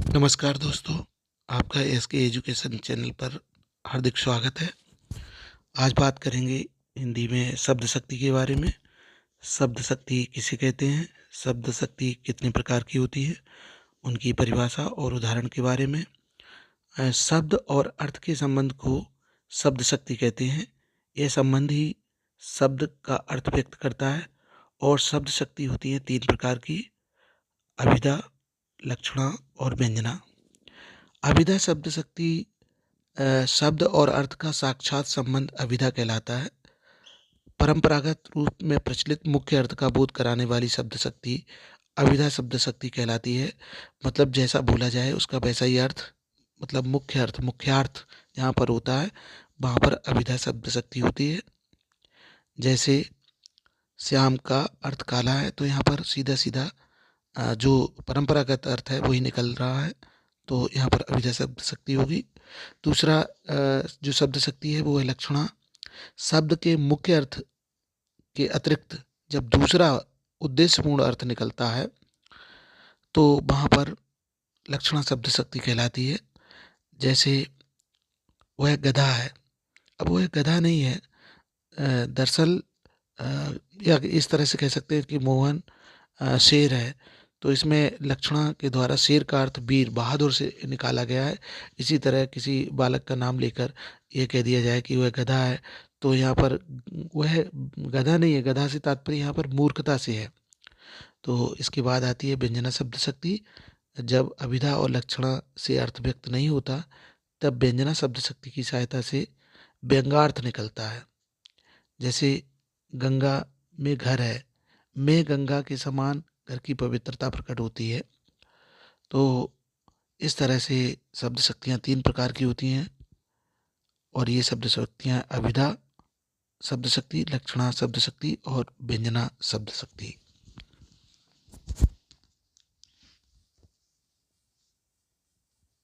नमस्कार दोस्तों, आपका एसके एजुकेशन चैनल पर हार्दिक स्वागत है। आज बात करेंगे हिंदी में शब्द शक्ति के बारे में। शब्द शक्ति किसे कहते हैं, शब्द शक्ति कितने प्रकार की होती है, उनकी परिभाषा और उदाहरण के बारे में। शब्द और अर्थ के संबंध को शब्द शक्ति कहते हैं। यह संबंध ही शब्द का अर्थ व्यक्त करता है। और शब्द शक्ति होती है 3 प्रकार की: अभिधा, लक्षणा और व्यंजना। अभिधा शब्द शक्ति शब्द और अर्थ का साक्षात संबंध अभिधा कहलाता है। परंपरागत रूप में प्रचलित मुख्य अर्थ का बोध कराने वाली शब्द शक्ति अभिधा शब्द शक्ति कहलाती है। मतलब जैसा बोला जाए उसका वैसा ही अर्थ, मतलब मुख्य अर्थ, मुख्यार्थ जहाँ पर होता है वहाँ पर अभिधा शब्द शक्ति होती है। जैसे श्याम का अर्थ काला है, तो यहाँ पर सीधा सीधा जो परंपरागत अर्थ है वही निकल रहा है, तो यहाँ पर अभिधा शब्द शक्ति होगी। दूसरा जो शब्द शक्ति है वो है लक्षणा। शब्द के मुख्य अर्थ के अतिरिक्त जब दूसरा उद्देश्यपूर्ण अर्थ निकलता है तो वहाँ पर लक्षणा शब्द शक्ति कहलाती है। जैसे वह गधा है, अब वह गधा नहीं है, दरअसल या इस तरह से कह सकते हैं कि मोहन शेर है, तो इसमें लक्षणा के द्वारा शेर का अर्थ वीर, बहादुर से निकाला गया है। इसी तरह किसी बालक का नाम लेकर यह कह दिया जाए कि वह गधा है, तो यहाँ पर वह गधा नहीं है, गधा से तात्पर्य यहाँ पर मूर्खता से है। तो इसके बाद आती है व्यंजना शब्द शक्ति। जब अभिधा और लक्षणा से अर्थ व्यक्त नहीं होता तब व्यंजना शब्द शक्ति की सहायता से व्यंग्यार्थ निकलता है। जैसे गंगा में घर है, में गंगा के समान घर की पवित्रता प्रकट होती है। तो इस तरह से शब्द शक्तियाँ 3 प्रकार की होती हैं, और ये शब्द शक्तियाँ अभिधा शब्द शक्ति, लक्षणा शब्द शक्ति और व्यंजना शब्द शक्ति।